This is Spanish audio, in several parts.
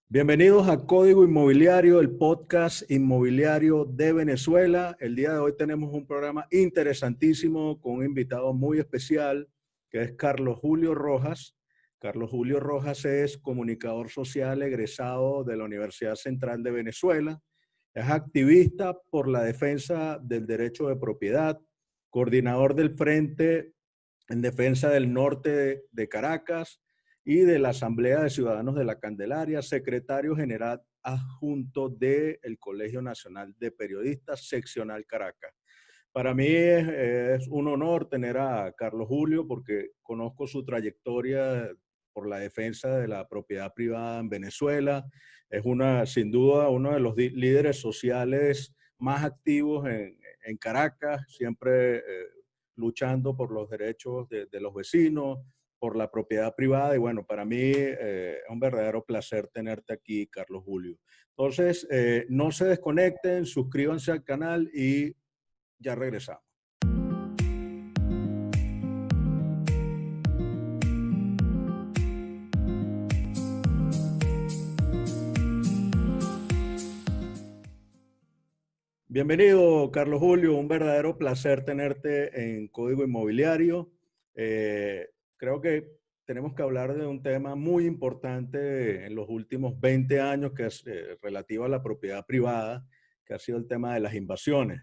Bienvenidos a Código Inmobiliario, el podcast inmobiliario de Venezuela. El día de hoy tenemos un programa interesantísimo con un invitado muy especial, que es Carlos Julio Rojas. Carlos Julio Rojas es comunicador social egresado de la Universidad Central de Venezuela. Es activista por la defensa del derecho de propiedad, coordinador del Frente en Defensa del Norte de Caracas y de la Asamblea de Ciudadanos de la Candelaria, secretario general adjunto del Colegio Nacional de Periodistas, seccional Caracas. Para mí es un honor tener a Carlos Julio porque conozco su trayectoria por la defensa de la propiedad privada en Venezuela. Es sin duda uno de los líderes sociales más activos en Caracas, siempre luchando por los derechos de los vecinos, por la propiedad privada. Y bueno, para mí es un verdadero placer tenerte aquí, Carlos Julio. Entonces, no se desconecten, suscríbanse al canal y ya regresamos. Bienvenido, Carlos Julio. Un verdadero placer tenerte en Código Inmobiliario. Creo que tenemos que hablar de un tema muy importante en los últimos 20 años, que es relativo a la propiedad privada, que ha sido el tema de las invasiones.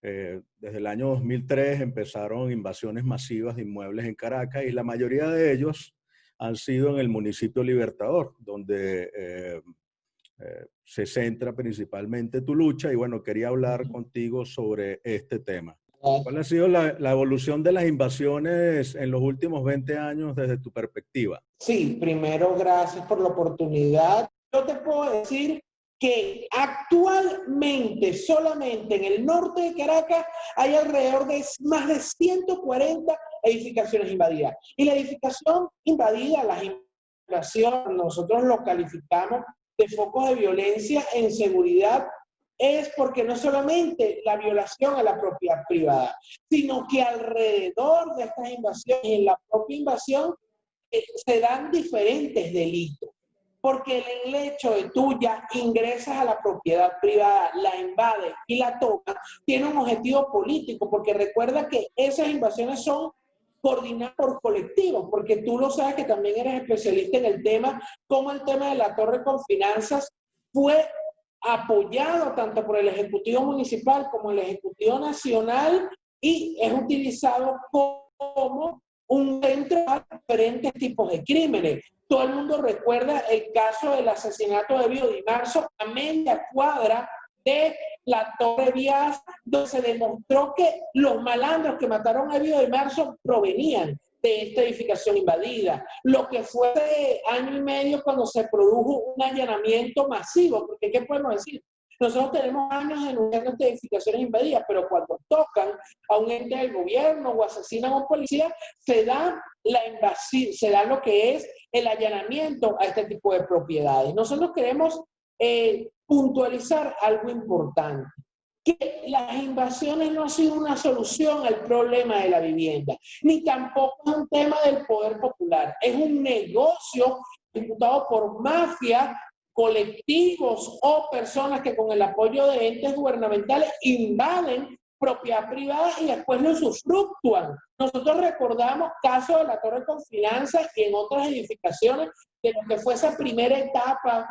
Desde el año 2003 empezaron invasiones masivas de inmuebles en Caracas y la mayoría de ellos han sido en el municipio Libertador, donde se centra principalmente tu lucha. Y bueno, quería hablar contigo sobre este tema. ¿Cuál ha sido la evolución de las invasiones en los últimos 20 años desde tu perspectiva? Sí, primero gracias por la oportunidad. Yo te puedo decir que actualmente solamente en el norte de Caracas hay alrededor de más de 140 edificaciones invadidas. Y la edificación invadida, las invasión, nosotros lo calificamos de focos de violencia en seguridad, es porque no solamente la violación a la propiedad privada, sino que alrededor de estas invasiones, en la propia invasión, se dan diferentes delitos. Porque el hecho de tú ya ingresas a la propiedad privada, la invades y la tocas, tiene un objetivo político, porque recuerda que esas invasiones son coordinadas por colectivos, porque tú lo sabes que también eres especialista en el tema, como el tema de la torre con finanzas fue apoyado tanto por el Ejecutivo Municipal como el Ejecutivo Nacional y es utilizado como un centro a diferentes tipos de crímenes. Todo el mundo recuerda el caso del asesinato de Ebio Di Marzo a media cuadra de la Torre Vías, donde se demostró que los malandros que mataron a Ebio Di Marzo provenían de esta edificación invadida. Lo que fue de año y medio cuando se produjo un allanamiento masivo, porque ¿qué podemos decir? Nosotros tenemos años denunciando estas edificaciones invadidas, pero cuando tocan a un ente del gobierno o asesinan a un policía, se da la invasión, se da lo que es el allanamiento a este tipo de propiedades. Nosotros queremos puntualizar algo importante, que las invasiones no han sido una solución al problema de la vivienda, ni tampoco es un tema del poder popular, es un negocio ejecutado por mafias, colectivos o personas que con el apoyo de entes gubernamentales invaden propiedad privada y después lo usufructúan. Nosotros recordamos casos de la Torre con Finanzas y en otras edificaciones de lo que fue esa primera etapa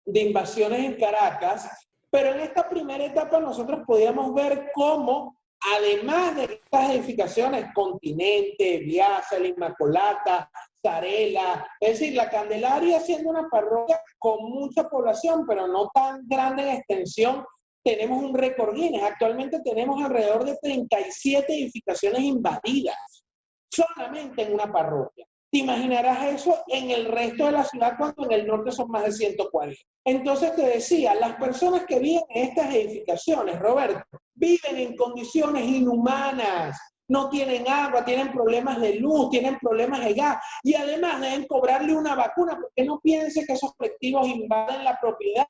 de invasiones en Caracas, pero en esta primera etapa nosotros podíamos ver cómo, además de estas edificaciones, Continente, Viasa, La Inmaculata, Zarela, es decir, la Candelaria siendo una parroquia con mucha población, pero no tan grande en extensión, tenemos un récord Guinness. Actualmente tenemos alrededor de 37 edificaciones invadidas, solamente en una parroquia. Te imaginarás eso en el resto de la ciudad cuando en el norte son más de 140. Entonces te decía, las personas que viven en estas edificaciones, Roberto, viven en condiciones inhumanas, no tienen agua, tienen problemas de luz, tienen problemas de gas y además deben cobrarle una vacuna porque no piense que esos colectivos invaden la propiedad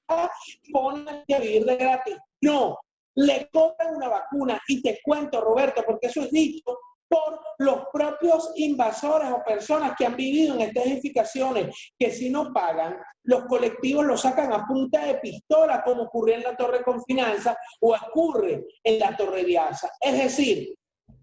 y ponen a vivir de gratis. No, le cobran una vacuna y te cuento, Roberto, porque eso es dicho, por los propios invasores o personas que han vivido en estas edificaciones, que si no pagan, los colectivos los sacan a punta de pistola, como ocurrió en la Torre Confinanza o ocurre en la Torre Viasa. Es decir,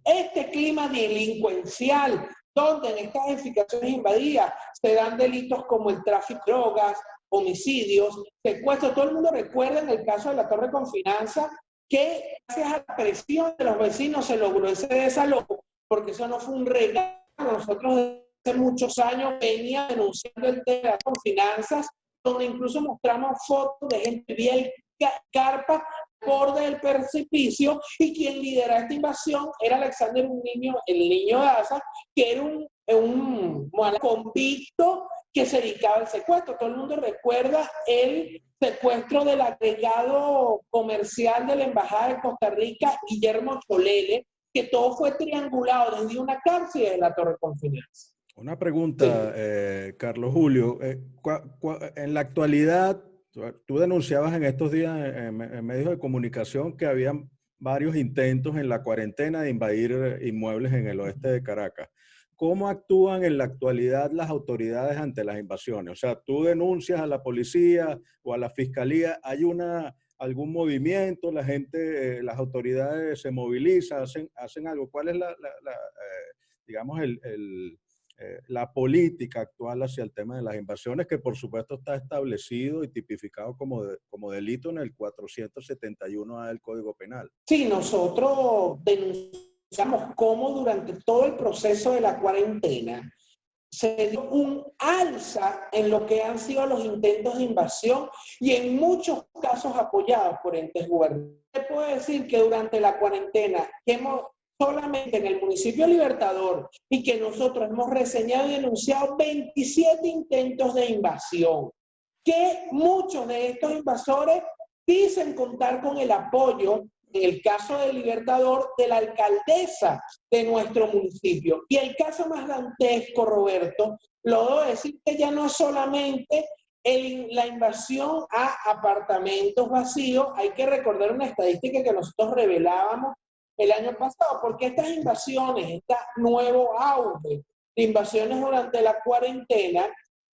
este clima delincuencial, donde en estas edificaciones invadidas se dan delitos como el tráfico de drogas, homicidios, secuestros. Todo el mundo recuerda en el caso de la Torre Confinanza que gracias a la presión de los vecinos se logró ese desalojo, porque eso no fue un regalo. Nosotros desde hace muchos años venía denunciando el tema de las confinanzas, donde incluso mostramos fotos de gente bien carpa borde del precipicio, y quien lidera esta invasión era Alexander, el niño Daza, que era un convicto que se dedicaba al secuestro. Todo el mundo recuerda el secuestro del agregado comercial de la Embajada de Costa Rica, Guillermo Cholele, que todo fue triangulado desde una cárcel y de la Torre Confinanza. Una pregunta, Carlos Julio. En la actualidad, tú denunciabas en estos días en medios de comunicación que habían varios intentos en la cuarentena de invadir inmuebles en el oeste de Caracas. ¿Cómo actúan en la actualidad las autoridades ante las invasiones? O sea, tú denuncias a la policía o a la fiscalía, ¿hay algún movimiento? La gente, las autoridades se movilizan, hacen algo. ¿Cuál es digamos, la política actual hacia el tema de las invasiones, que por supuesto está establecido y tipificado como delito en el 471A del Código Penal? Sí, nosotros denunciamos cómo durante todo el proceso de la cuarentena se dio un alza en lo que han sido los intentos de invasión y en muchos casos apoyados por entes gubernamentales. Se puede decir que durante la cuarentena solamente en el municipio Libertador, y que nosotros hemos reseñado y denunciado 27 intentos de invasión, que muchos de estos invasores dicen contar con el apoyo, en el caso de Libertador, de la alcaldesa de nuestro municipio. Y el caso más dantesco, Roberto, lo debo decir, que ya no es solamente la invasión a apartamentos vacíos. Hay que recordar una estadística que nosotros revelábamos el año pasado, porque estas invasiones, este nuevo auge de invasiones durante la cuarentena,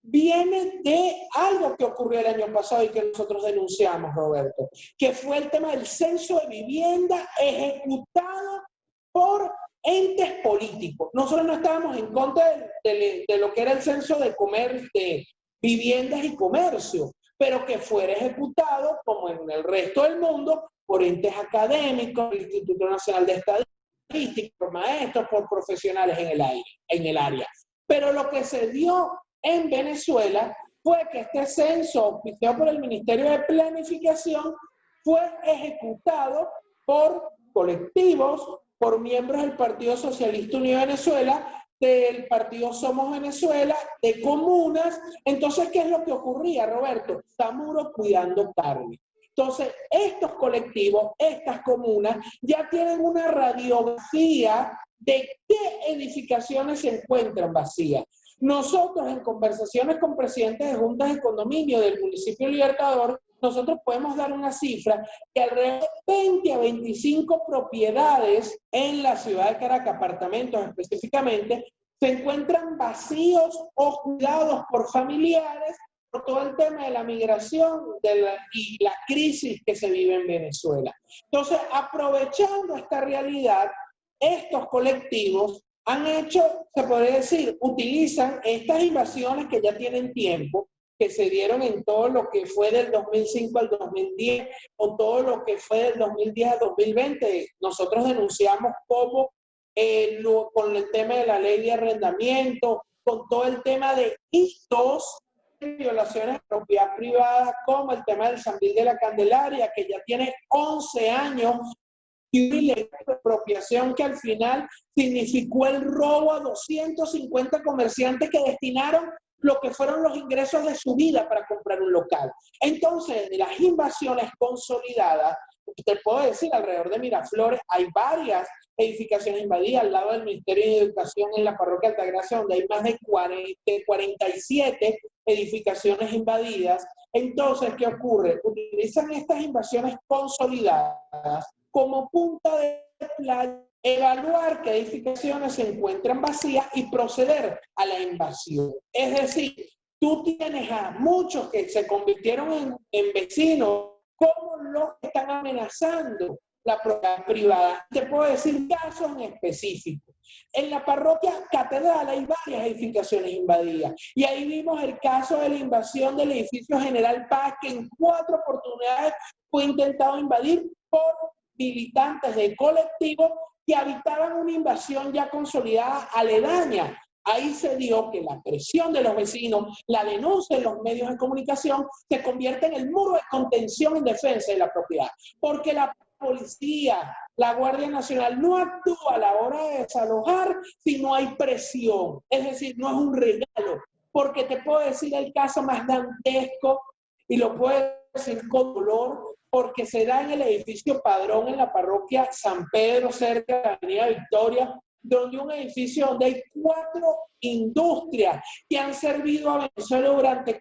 viene de algo que ocurrió el año pasado y que nosotros denunciamos, Roberto, que fue el tema del censo de vivienda ejecutado por entes políticos. Nosotros no estábamos en contra de lo que era el censo de viviendas y comercio, pero que fuera ejecutado, como en el resto del mundo, por entes académicos, el Instituto Nacional de Estadística, por maestros, por profesionales en el área. Pero lo que se dio en Venezuela fue que este censo, auspiciado por el Ministerio de Planificación, fue ejecutado por colectivos, por miembros del Partido Socialista Unido de Venezuela, del Partido Somos Venezuela, de comunas. Entonces, ¿qué es lo que ocurría, Roberto? Zamuro cuidando carne. Entonces, estos colectivos, estas comunas, ya tienen una radiografía de qué edificaciones se encuentran vacías. Nosotros, en conversaciones con presidentes de juntas de condominio del municipio Libertador, nosotros podemos dar una cifra que alrededor de 20 a 25 propiedades en la ciudad de Caracas, apartamentos específicamente, se encuentran vacíos o cuidados por familiares por todo el tema de la migración y la crisis que se vive en Venezuela. Entonces, aprovechando esta realidad, estos colectivos han hecho, se podría decir, utilizan estas invasiones que ya tienen tiempo, que se dieron en todo lo que fue del 2005 al 2010, o todo lo que fue del 2010 al 2020. Nosotros denunciamos cómo con el tema de la ley de arrendamiento, con todo el tema de hitos, violaciones de propiedad privada, como el tema del Sambil de la Candelaria, que ya tiene 11 años, y una ilegal expropiación que al final significó el robo a 250 comerciantes que destinaron lo que fueron los ingresos de su vida para comprar un local. Entonces, de las invasiones consolidadas, te puedo decir, alrededor de Miraflores hay varias edificaciones invadidas, al lado del Ministerio de Educación en la parroquia Altagracia, donde hay más de 47 edificaciones invadidas. Entonces, ¿qué ocurre? Utilizan estas invasiones consolidadas como punta de playa evaluar qué edificaciones se encuentran vacías y proceder a la invasión. Es decir, tú tienes a muchos que se convirtieron en vecinos, ¿cómo los están amenazando la propiedad privada? Te puedo decir casos en específico. En la parroquia Catedral hay varias edificaciones invadidas y ahí vimos el caso de la invasión del edificio General Paz, que en 4 oportunidades fue intentado invadir por militantes del colectivo que habitaban una invasión ya consolidada aledaña. Ahí se dio que la presión de los vecinos, la denuncia de los medios de comunicación, se convierte en el muro de contención en defensa de la propiedad. Porque la policía, la Guardia Nacional no actúa a la hora de desalojar si no hay presión. Es decir, no es un regalo. Porque te puedo decir el caso más dantesco, y lo puedo decir con dolor, porque se da en el edificio Padrón, en la parroquia San Pedro, cerca de la Avenida Victoria, donde un edificio donde hay 4 industrias que han servido a Venezuela durante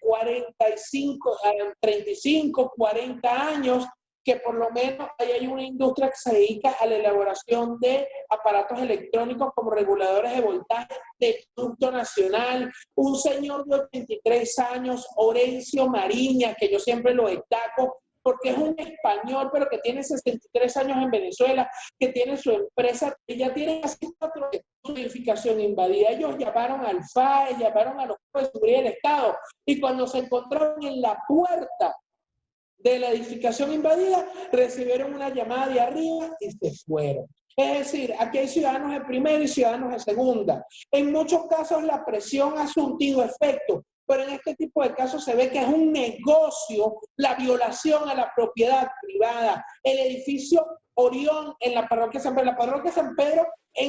35, 40 años, que por lo menos ahí hay una industria que se dedica a la elaboración de aparatos electrónicos como reguladores de voltaje de Producto Nacional. Un señor de 83 años, Horencio Mariña, que yo siempre lo destaco, porque es un español, pero que tiene 63 años en Venezuela, que tiene su empresa, que ya tiene casi 4 de su edificación invadida. Ellos llamaron al FAE, llamaron a los cuerpos de seguridad del Estado, y cuando se encontraron en la puerta de la edificación invadida, recibieron una llamada de arriba y se fueron. Es decir, aquí hay ciudadanos de primera y ciudadanos de segunda. En muchos casos la presión ha surtido efecto, pero en este tipo de casos se ve que es un negocio la violación a la propiedad privada. El edificio Orión en la parroquia San Pedro,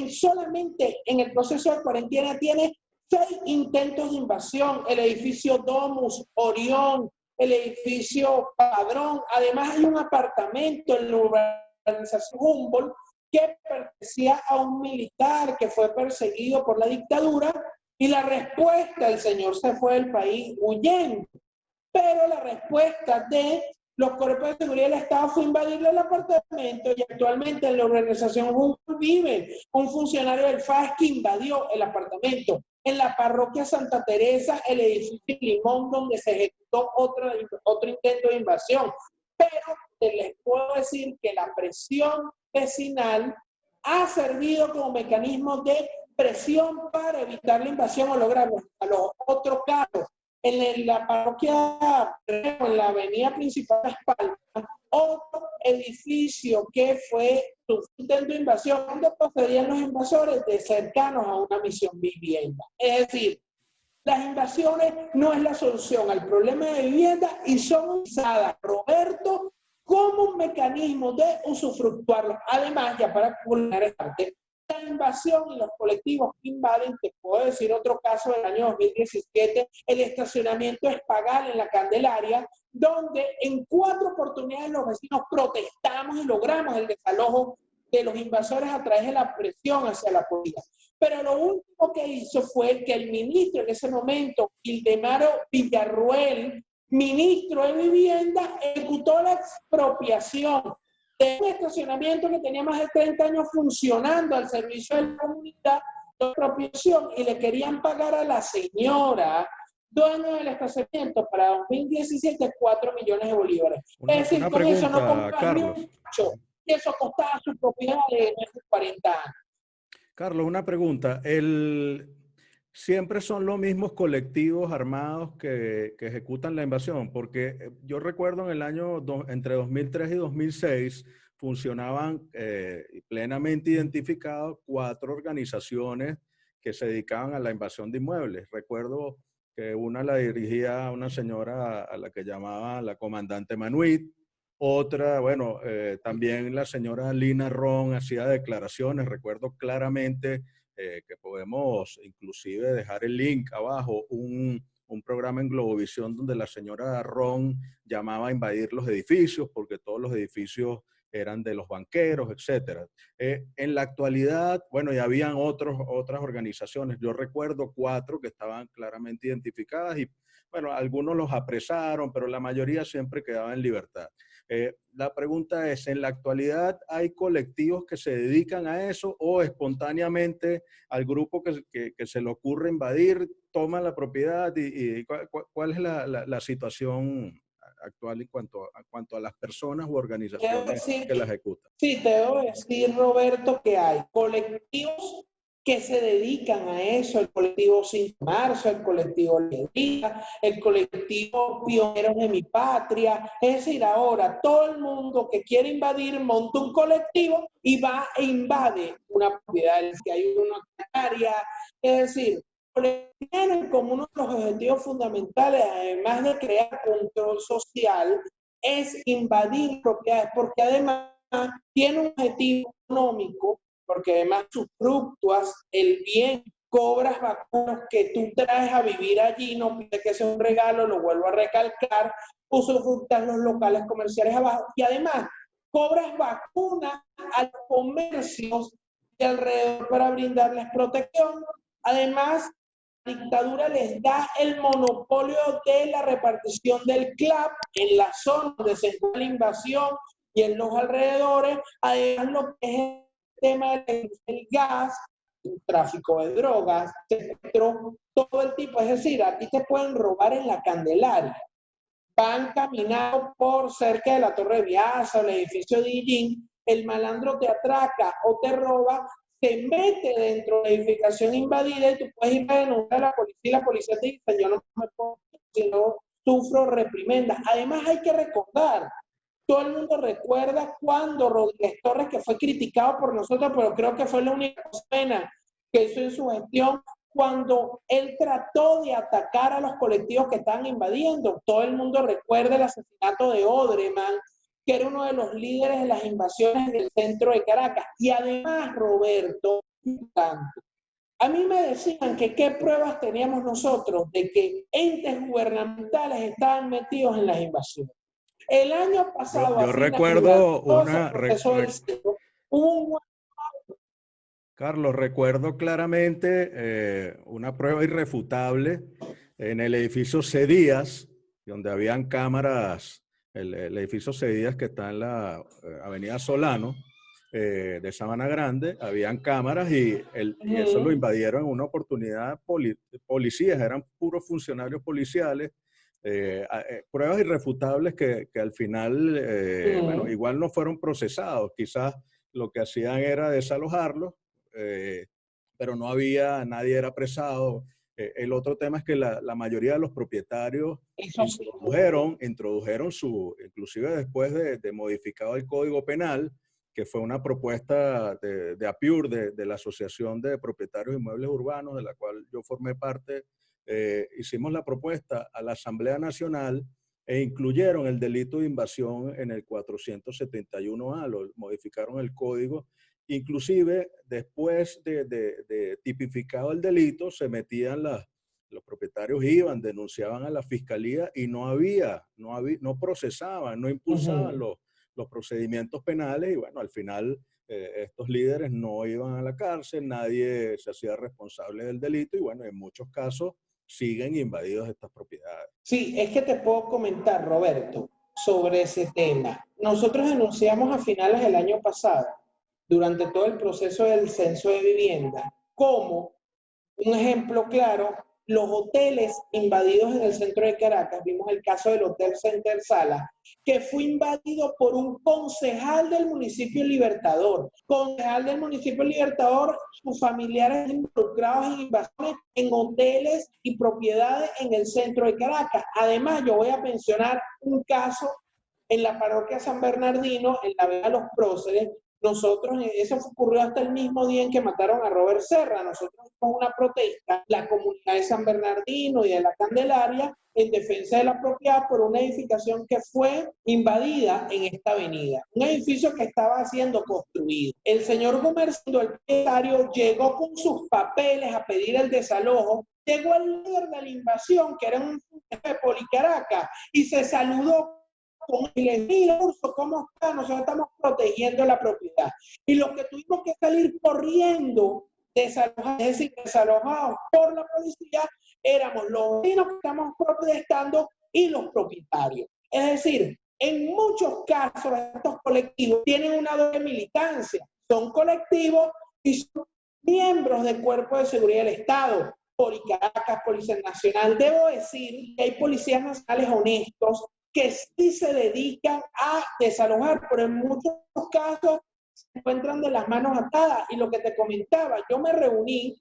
solamente en el proceso de cuarentena tiene 6 intentos de invasión. El edificio Domus, Orión, el edificio Padrón. Además hay un apartamento en la urbanización Humboldt que pertenecía a un militar que fue perseguido por la dictadura, y la respuesta, el señor se fue del país huyendo, pero la respuesta de los cuerpos de seguridad del Estado fue invadirle el apartamento, y actualmente en la organización Humboldt vive un funcionario del FAS que invadió el apartamento. En la parroquia Santa Teresa, el edificio Limón, donde se ejecutó otro intento de invasión. Pero les puedo decir que la presión vecinal ha servido como mecanismo de presión para evitar la invasión o lograr a los otros casos. En la parroquia, en la avenida principal de Espalda, otro edificio que fue un intento de invasión, donde procedían los invasores de cercanos a una misión vivienda. Es decir, las invasiones no es la solución al problema de vivienda y son usadas, Roberto, como un mecanismo de usufructuarlos. Además, ya para culminar esta parte, la invasión y los colectivos que invaden, te puedo decir otro caso del año 2017, el estacionamiento Espagal en la Candelaria, donde en 4 oportunidades los vecinos protestamos y logramos el desalojo de los invasores a través de la presión hacia la policía. Pero lo último que hizo fue que el ministro en ese momento, Ildemaro Villarruel, ministro de Vivienda, ejecutó la expropiación de un estacionamiento que tenía más de 30 años funcionando al servicio de la comunidad, de expropiación, y le querían pagar a la señora dueño del estacionamiento para 2017 4 millones de bolívares. Es decir, con eso no compran ni un macho, y eso costaba su propiedad de 40 años. Carlos, una pregunta. ¿Siempre son los mismos colectivos armados que ejecutan la invasión? Porque yo recuerdo en el año, entre 2003 y 2006, funcionaban plenamente identificados 4 organizaciones que se dedicaban a la invasión de inmuebles. Recuerdo que una la dirigía una señora a la que llamaba la comandante Manuit. Otra, bueno, también la señora Lina Ron hacía declaraciones. Recuerdo claramente que podemos inclusive dejar el link abajo, un programa en Globovisión donde la señora Ron llamaba a invadir los edificios porque todos los edificios eran de los banqueros, etc. En la actualidad, bueno, ya habían otras organizaciones. Yo recuerdo 4 que estaban claramente identificadas y bueno, algunos los apresaron, pero la mayoría siempre quedaba en libertad. La pregunta es, ¿en la actualidad hay colectivos que se dedican a eso o espontáneamente al grupo que se le ocurre invadir, toman la propiedad y cuál es la situación actual en cuanto a las personas u Debo organizaciones decir, que la ejecutan? sí, te debo decir, Roberto, que hay colectivos que se dedican a eso, el colectivo 5 de marzo, el colectivo Alegría, el colectivo Pioneros de mi Patria. Es decir, ahora todo el mundo que quiere invadir monta un colectivo y va e invade una propiedad, que hay una área. Es decir, tienen como uno de los objetivos fundamentales, además de crear control social, es invadir propiedades, porque además tiene un objetivo económico, porque además usufructúas el bien, cobras vacunas que tú traes a vivir allí, no pide que sea un regalo, lo vuelvo a recalcar, usufructas los locales comerciales abajo y además cobras vacunas a los comercios de alrededor para brindarles protección. Además, la dictadura les da el monopolio de la repartición del CLAP en la zona donde se encuentra la invasión y en los alrededores, además lo que es el tema del gas, el tráfico de drogas, secuestro, todo el tipo. Es decir, aquí te pueden robar en la Candelaria. Van caminando por cerca de la Torre Viasa o el edificio de Illín, el malandro te atraca o te roba, se mete dentro de la edificación invadida y tú puedes ir a denunciar a la policía y la policía te dice, yo no me puedo, si no sufro reprimendas. Además hay que recordar, todo el mundo recuerda cuando Rodríguez Torres, que fue criticado por nosotros, pero creo que fue la única pena que hizo en su gestión, cuando él trató de atacar a los colectivos que estaban invadiendo. Todo el mundo recuerda el asesinato de Odreman, que era uno de los líderes de las invasiones del centro de Caracas. Y además, Roberto, a mí me decían que qué pruebas teníamos nosotros de que entes gubernamentales estaban metidos en las invasiones. El año pasado, Yo a finales, durante recuerdo todo ese proceso del centro, hubo un... Carlos, recuerdo claramente una prueba irrefutable en el edificio Cedías, donde habían cámaras, el edificio Cedías que está en la Avenida Solano de Sabana Grande, habían cámaras y eso lo invadieron en una oportunidad policías, eran puros funcionarios policiales, pruebas irrefutables que al final, bueno, igual no fueron procesados, quizás lo que hacían era desalojarlos, pero no había, nadie era apresado. El otro tema es que la mayoría de los propietarios introdujeron inclusive después de modificado el Código Penal, que fue una propuesta de APIUR, de la Asociación de Propietarios de Inmuebles Urbanos, de la cual yo formé parte, hicimos la propuesta a la Asamblea Nacional e incluyeron el delito de invasión en el 471A, lo modificaron el código. Inclusive, después de tipificado el delito, se metían los propietarios iban, denunciaban a la fiscalía y no procesaban, no impulsaban los procedimientos penales y bueno, al final estos líderes no iban a la cárcel, nadie se hacía responsable del delito y bueno, en muchos casos siguen invadidos estas propiedades. Sí, es que te puedo comentar, Roberto, sobre ese tema. Nosotros denunciamos a finales del año pasado, durante todo el proceso del censo de vivienda, como un ejemplo claro, los hoteles invadidos en el centro de Caracas, vimos el caso del Hotel Center Sala, que fue invadido por un concejal del municipio Libertador. Concejal del municipio Libertador, sus familiares involucrados en invasiones en hoteles y propiedades en el centro de Caracas. Además, yo voy a mencionar un caso en la parroquia San Bernardino, en la Vega de los Próceres. Nosotros, eso ocurrió hasta el mismo día en que mataron a Robert Serra. Nosotros hicimos una protesta, la comunidad de San Bernardino y de la Candelaria, en defensa de la propiedad por una edificación que fue invadida en esta avenida. Un edificio que estaba siendo construido. El señor Gumercindo, el propietario, llegó con sus papeles a pedir el desalojo. Llegó el líder de la invasión, que era un jefe de Policaracas, y se saludó con el curso, ¿cómo está? Nosotros estamos protegiendo la propiedad. Y los que tuvimos que salir corriendo desalojados, es decir, desalojados por la policía, éramos los vecinos que estamos protestando y los propietarios. Es decir, en muchos casos estos colectivos tienen una doble militancia. Son colectivos y son miembros del Cuerpo de Seguridad del Estado, Caracas, Policía Nacional. Debo decir que hay policías nacionales honestos que sí se dedican a desalojar, pero en muchos casos se encuentran de las manos atadas. Y lo que te comentaba, yo me reuní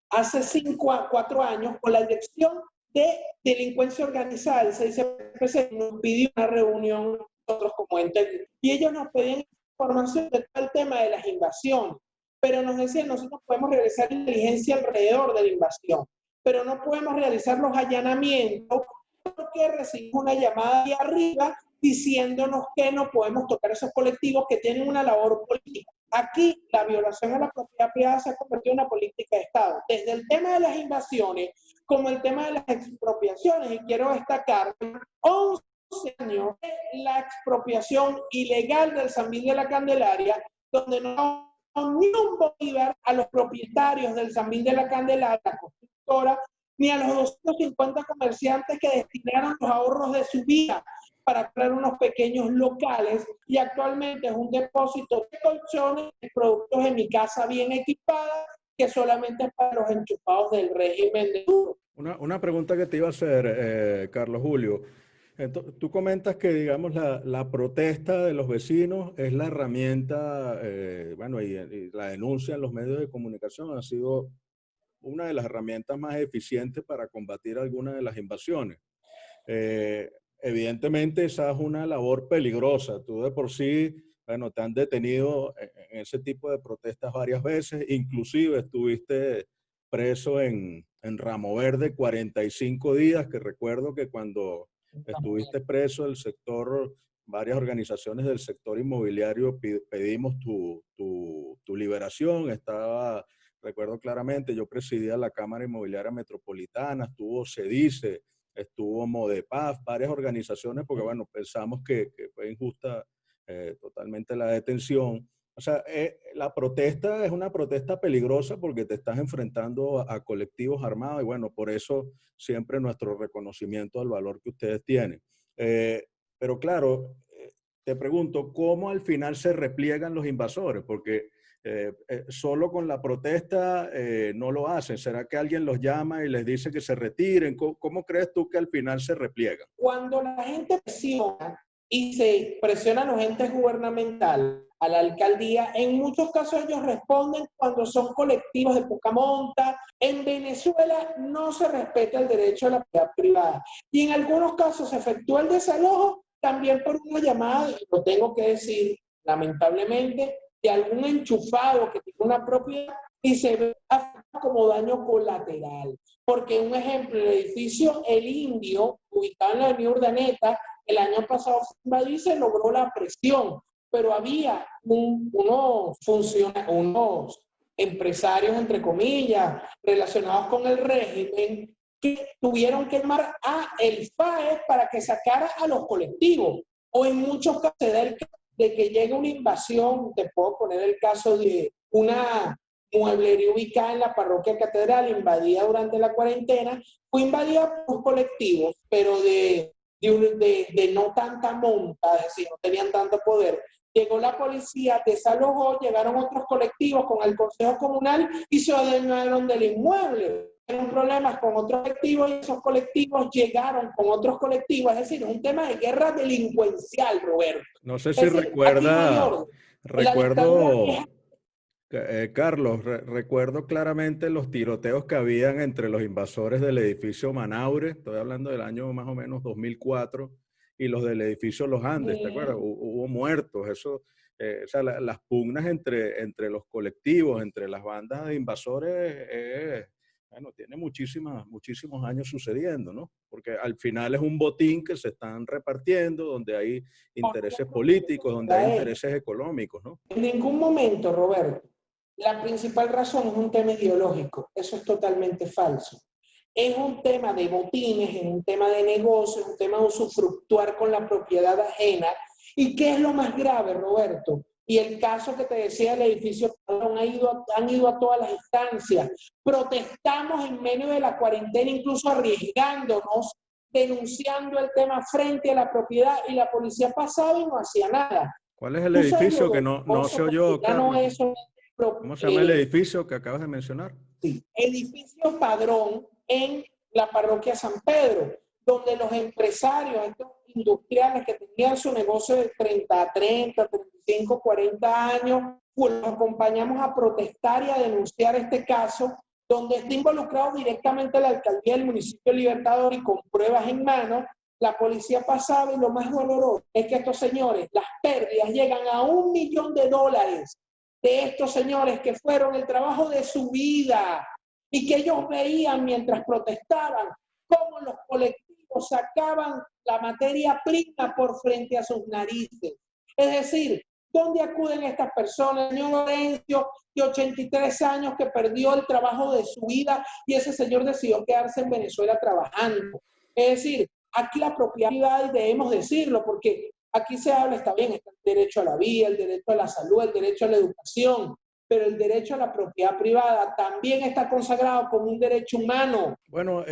hace 4 años con la Dirección de Delincuencia Organizada, el CICPC, nos pidió una reunión nosotros como ente, y ellos nos pedían información de todo el tema de las invasiones, pero nos decían, nosotros podemos realizar inteligencia alrededor de la invasión, pero no podemos realizar los allanamientos porque recibimos una llamada de arriba diciéndonos que no podemos tocar esos colectivos que tienen una labor política. Aquí la violación a la propiedad privada se ha convertido en una política de Estado, desde el tema de las invasiones como el tema de las expropiaciones, y quiero destacar 11 años de la expropiación ilegal del Sambil de la Candelaria, donde no ni un bolívar a los propietarios del Sambil de la Candelaria, la constructora, ni a los 250 comerciantes que destinaron los ahorros de su vida para crear unos pequeños locales, y actualmente es un depósito de colchones y productos en mi casa bien equipada, que solamente es para los enchufados del régimen de Maduro. Una pregunta que te iba a hacer, Carlos Julio. Tú comentas que, digamos, la protesta de los vecinos es la herramienta, bueno, y la denuncia en los medios de comunicación ha sido una de las herramientas más eficientes para combatir algunas de las invasiones. Evidentemente esa es una labor peligrosa. Tú de por sí, bueno, te han detenido en ese tipo de protestas varias veces, inclusive estuviste preso en Ramo Verde 45 días, que recuerdo que cuando estuviste preso el sector, varias organizaciones del sector inmobiliario pedimos tu liberación. Recuerdo claramente, yo presidía la Cámara Inmobiliaria Metropolitana, estuvo CEDICE, estuvo Modepaf, varias organizaciones, porque bueno, pensamos que fue injusta totalmente la detención. O sea, la protesta es una protesta peligrosa porque te estás enfrentando a colectivos armados y bueno, por eso siempre nuestro reconocimiento al valor que ustedes tienen. Pero claro, te pregunto, ¿cómo al final se repliegan los invasores? Porque solo con la protesta no lo hacen. ¿Será que alguien los llama y les dice que se retiren? ¿Cómo crees tú que al final se repliegan? Cuando la gente presiona y se presiona a los entes gubernamentales, a la alcaldía, en muchos casos ellos responden cuando son colectivos de poca monta. En Venezuela no se respeta el derecho a la propiedad privada y en algunos casos se efectúa el desalojo también por una llamada, y lo tengo que decir lamentablemente, de algún enchufado que tiene una propiedad y se ve como daño colateral. Porque un ejemplo, el edificio El Indio, ubicado en la avenida Urdaneta, el año pasado fue invadido y se logró la presión, pero había unos empresarios, entre comillas, relacionados con el régimen, que tuvieron que llamar a el FAE para que sacara a los colectivos. O en muchos casos de que llegue una invasión, te puedo poner el caso de una mueblería ubicada en la parroquia Catedral, invadida durante la cuarentena, fue invadida por colectivos, pero de no tanta monta, es decir, no tenían tanto poder. Llegó la policía, desalojó, llegaron otros colectivos con el Consejo Comunal y se adueñaron del inmueble. Tuvieron problemas con otros colectivos y esos colectivos llegaron con otros colectivos. Es decir, es un tema de guerra delincuencial, Roberto. No sé si recuerdo, Carlos, recuerdo claramente los tiroteos que habían entre los invasores del edificio Manaure, estoy hablando del año más o menos 2004, y los del edificio Los Andes, ¿te acuerdas? Hubo muertos, eso, o sea, las pugnas entre los colectivos, entre las bandas de invasores, bueno, tiene muchísimos años sucediendo, ¿no? Porque al final es un botín que se están repartiendo, donde hay intereses políticos, donde hay intereses económicos, ¿no? En ningún momento, Roberto, la principal razón es un tema ideológico. Eso es totalmente falso. Es un tema de botines, es un tema de negocio, es un tema de usufructuar con la propiedad ajena. ¿Y qué es lo más grave, Roberto? Y el caso que te decía del edificio Padrón han ido a todas las instancias. Protestamos en medio de la cuarentena, incluso arriesgándonos, denunciando el tema frente a la propiedad, y la policía pasaba y no hacía nada. ¿Cuál es el Tú sabes lo edificio que no se doloroso, porque oyó, ya no Carlos? es ¿Cómo se llama el edificio que acabas de mencionar? sí, edificio Padrón en la parroquia San Pedro, donde los empresarios, estos industriales que tenían su negocio de 30, 35, 40 años, pues los acompañamos a protestar y a denunciar este caso, donde está involucrado directamente la alcaldía del municipio de Libertador, y con pruebas en mano, la policía pasaba, y lo más doloroso es que estos señores, las pérdidas llegan a $1 millón de estos señores que fueron el trabajo de su vida, y que ellos veían mientras protestaban cómo los colectivos sacaban la materia prima por frente a sus narices. Es decir, ¿dónde acuden estas personas? El señor Lorenzo, de 83 años, que perdió el trabajo de su vida, y ese señor decidió quedarse en Venezuela trabajando. Es decir, aquí la propiedad privada, y debemos decirlo, porque aquí se habla, está bien, está el derecho a la vida, el derecho a la salud, el derecho a la educación, pero el derecho a la propiedad privada también está consagrado como un derecho humano. Bueno,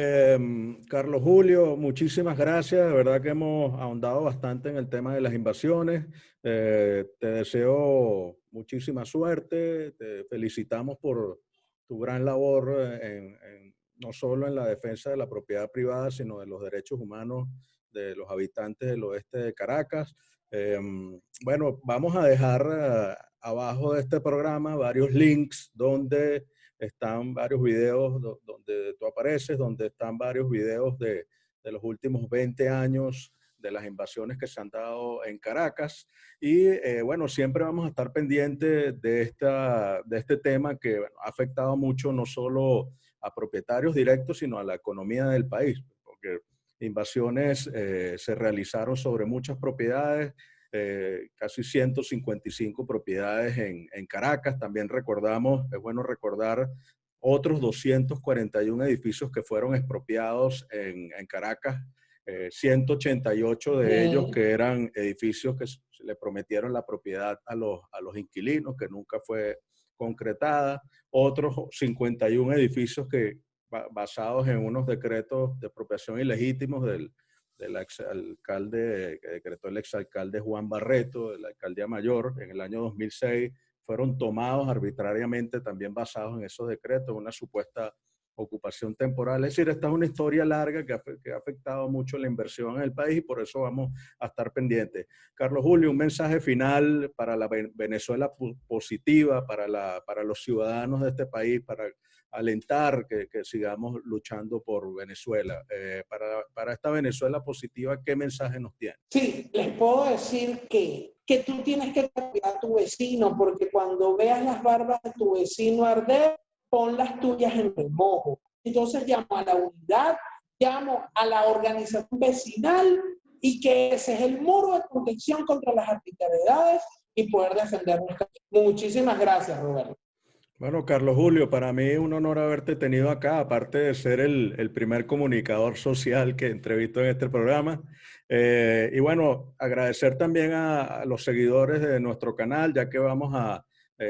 Carlos Julio, muchísimas gracias. De verdad que hemos ahondado bastante en el tema de las invasiones. Te deseo muchísima suerte. Te felicitamos por tu gran labor no solo en la defensa de la propiedad privada, sino de los derechos humanos de los habitantes del oeste de Caracas. Bueno, vamos a dejar abajo de este programa varios links donde están varios videos donde tú apareces, donde están varios videos de los últimos 20 años de las invasiones que se han dado en Caracas. Y bueno, siempre vamos a estar pendientes de este tema que bueno, ha afectado mucho no solo a propietarios directos, sino a la economía del país, porque invasiones se realizaron sobre muchas propiedades, casi 155 propiedades en Caracas. También recordamos, es bueno recordar, otros 241 edificios que fueron expropiados en Caracas, 188 de ellos que eran edificios que le prometieron la propiedad a los inquilinos, que nunca fue concretada, otros 51 edificios que basados en unos decretos de expropiación ilegítimos del exalcalde, que decretó el exalcalde Juan Barreto, de la alcaldía mayor, en el año 2006, fueron tomados arbitrariamente, también basados en esos decretos, una supuesta ocupación temporal. Es decir, esta es una historia larga que ha afectado mucho la inversión en el país, y por eso vamos a estar pendientes. Carlos Julio, un mensaje final para la Venezuela positiva, para los ciudadanos de este país, para alentar que sigamos luchando por Venezuela. Para esta Venezuela positiva, ¿qué mensaje nos tiene? Sí, les puedo decir que tú tienes que cuidar a tu vecino, porque cuando veas las barbas de tu vecino arder, pon las tuyas en remojo. Entonces llamo a la unidad, llamo a la organización vecinal, y que ese es el muro de contención contra las arbitrariedades y poder defendernos. Muchísimas gracias, Roberto. Bueno, Carlos Julio, para mí es un honor haberte tenido acá, aparte de ser el primer comunicador social que entrevisto en este programa. Y bueno, agradecer también a los seguidores de nuestro canal, ya que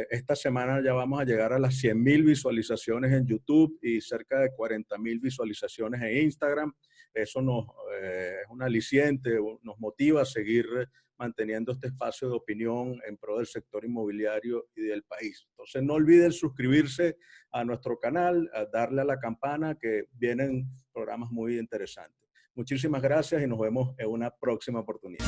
esta semana ya vamos a llegar a las 100,000 visualizaciones en YouTube y cerca de 40,000 visualizaciones en Instagram. Eso es un aliciente, nos motiva a seguir manteniendo este espacio de opinión en pro del sector inmobiliario y del país. Entonces, no olviden suscribirse a nuestro canal, a darle a la campana, que vienen programas muy interesantes. Muchísimas gracias y nos vemos en una próxima oportunidad.